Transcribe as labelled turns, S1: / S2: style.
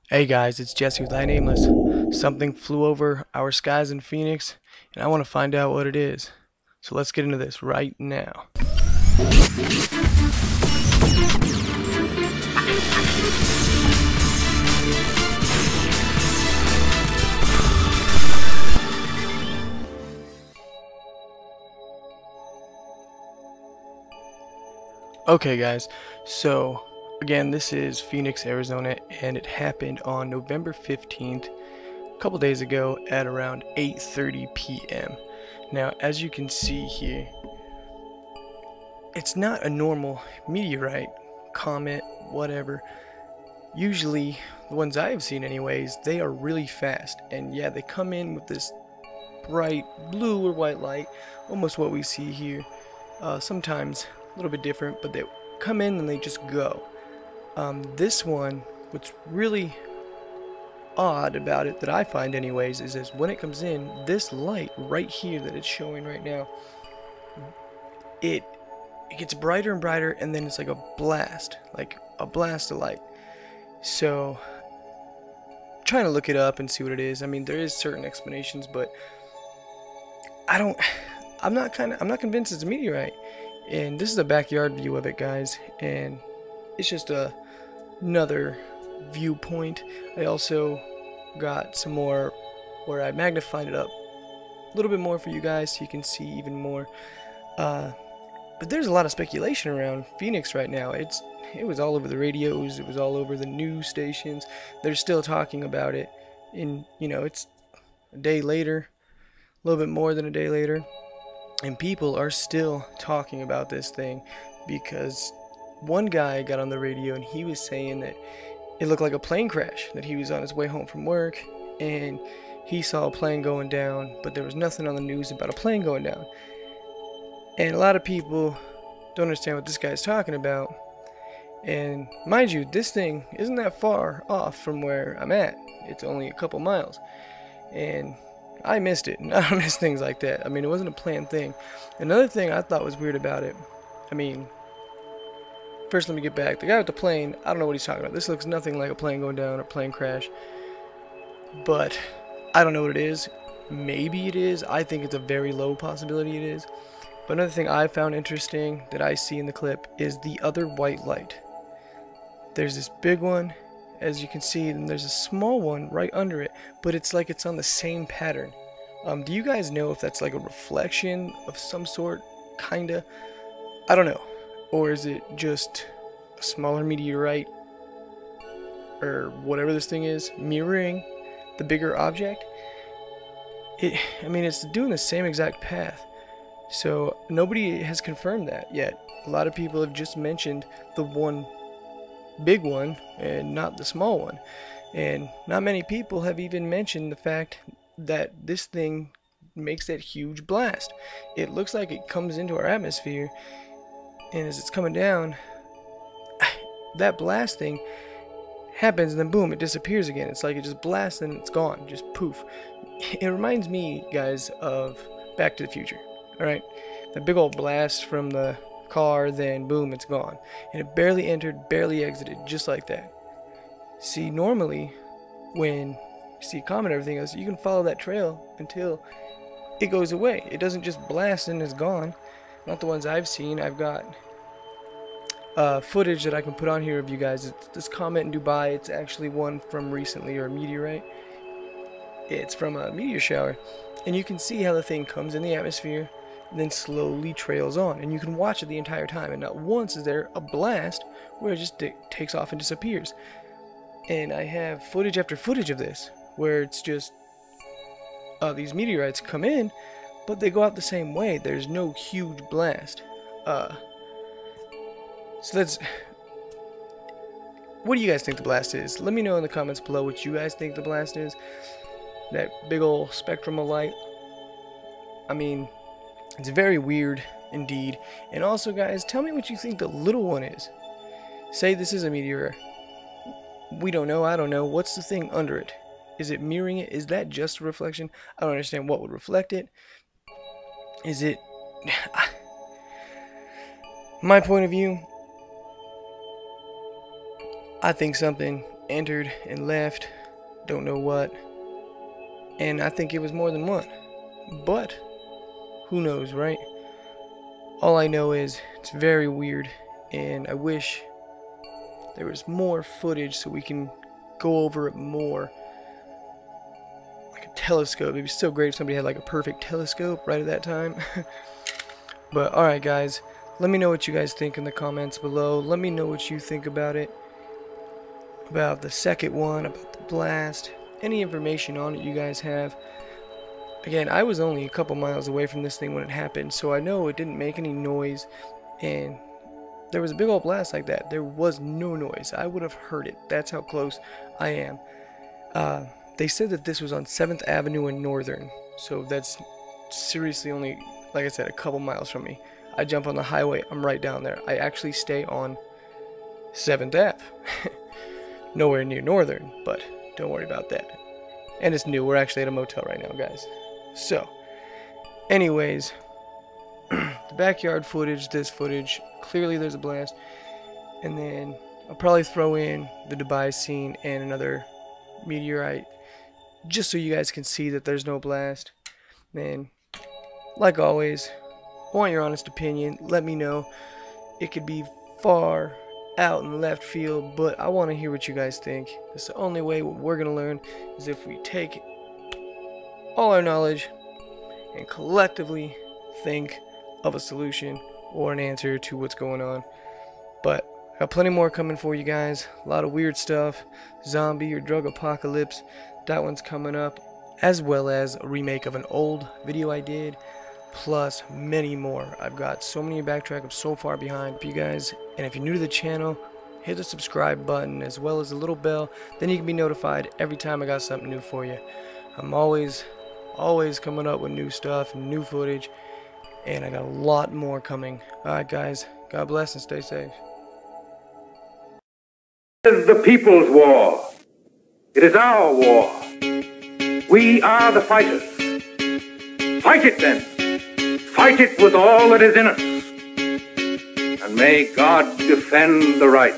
S1: Hey guys, it's Jesse with INameless. Something flew over our skies in Phoenix, and I want to find out what it is. So let's get into this right now. Okay guys, so again, this is Phoenix, Arizona, and it happened on November 15th, a couple days ago at around 8:30 p.m. Now, as you can see here, it's not a normal meteorite, comet, whatever. Usually, the ones I've seen anyways, they are really fast, and yeah, they come in with this bright blue or white light, almost what we see here. Sometimes a little bit different, but they come in and they just go. This one, what's really odd about it that I find anyways, is when it comes in, this light right here that it's showing right now, it gets brighter and brighter, and then it's like a blast of light. So trying to look it up and see what it is. I mean, there is certain explanations, but I'm not convinced it's a meteorite. And this is a backyard view of it, guys, and it's just another viewpoint. I also got some more where I magnified it up a little bit more for you guys so you can see even more. But there's a lot of speculation around Phoenix right now. It was all over the radios, it was all over the news stations. They're still talking about it, and it's a day later, a little bit more than a day later, and people are still talking about this thing because one guy got on the radio and he was saying that it looked like a plane crash, that he was on his way home from work and he saw a plane going down, but there was nothing on the news about a plane going down. And a lot of people don't understand what this guy's talking about. And mind you, this thing isn't that far off from where I'm at. It's only a couple miles. And I missed it. I don't miss things like that. I mean, it wasn't a planned thing. Another thing I thought was weird about it, I mean, first let me get back. The guy with the plane, I don't know what he's talking about. This looks nothing like a plane going down or plane crash. But I don't know what it is. Maybe it is. I think it's a very low possibility it is. But another thing I found interesting that I see in the clip is the other white light. There's this big one, as you can see, and there's a small one right under it, but it's like it's on the same pattern. Do you guys know if that's like a reflection of some sort, kinda? I don't know. Or is it just a smaller meteorite, or whatever this thing is, mirroring the bigger object? I mean, it's doing the same exact path. So nobody has confirmed that yet. A lot of people have just mentioned the one big one and not the small one. And not many people have even mentioned the fact that this thing makes that huge blast. It looks like it comes into our atmosphere, and as it's coming down, that blast thing happens, and then boom, it disappears again. It's like it just blasts and it's gone, just poof. It reminds me, guys, of Back to the Future. Alright, the big old blast from the car, then boom, it's gone. And it barely entered, barely exited, just like that. See, normally, when you see a comet and everything else, you can follow that trail until it goes away. It doesn't just blast and it's gone. Not the ones I've seen. I've got footage that I can put on here of you guys. It's this comet in Dubai. It's actually one from recently, or a meteorite. It's from a meteor shower. And you can see how the thing comes in the atmosphere and then slowly trails on, and you can watch it the entire time, and not once is there a blast where it just takes off and disappears. And I have footage after footage of this where it's just these meteorites come in, but they go out the same way. There's no huge blast. So that's, what do you guys think the blast is? Let me know in the comments below what you guys think the blast is. That big old spectrum of light, I mean, it's very weird indeed. And also, guys, tell me what you think the little one is. Say this is a meteor. We don't know. I don't know. What's the thing under it? Is it mirroring it? Is that just a reflection? I don't understand what would reflect it. Is it... My point of view, I think something entered and left, don't know what, and I think it was more than one, but who knows, right? All I know is it's very weird, and I wish there was more footage so we can go over it more. Like a telescope. It'd be so great if somebody had like a perfect telescope right at that time. But alright guys, let me know what you guys think in the comments below. Let me know what you think about it. About the second one, about the blast. Any information on it you guys have. Again, I was only a couple miles away from this thing when it happened, so I know it didn't make any noise, and there was a big old blast like that. There was no noise. I would have heard it. That's how close I am. They said that this was on 7th Avenue and Northern, so that's seriously only, like I said, a couple miles from me. I jump on the highway, I'm right down there. I actually stay on 7th Ave. Nowhere near Northern, but don't worry about that. And it's new. We're actually at a motel right now, guys. So, anyways, the backyard footage, this footage, clearly there's a blast. And then I'll probably throw in the Dubai scene and another meteorite, just so you guys can see that there's no blast. And like always, I want your honest opinion. Let me know. It could be far out in left field, but I want to hear what you guys think. That's the only way what we're going to learn is if we take all our knowledge and collectively think of a solution or an answer to what's going on. But I got plenty more coming for you guys. A lot of weird stuff, zombie or drug apocalypse, that one's coming up, as well as a remake of an old video I did, plus many more. I've got so many backtrack, I'm so far behind you guys. And if you're new to the channel, hit the subscribe button as well as the little bell, then you can be notified every time I got something new for you. I'm always coming up with new stuff and new footage, and I got a lot more coming. Alright guys, God bless and stay safe.
S2: It is the people's war. It is our war. We are the fighters. Fight it then. Fight it with all that is in us. And may God defend the right.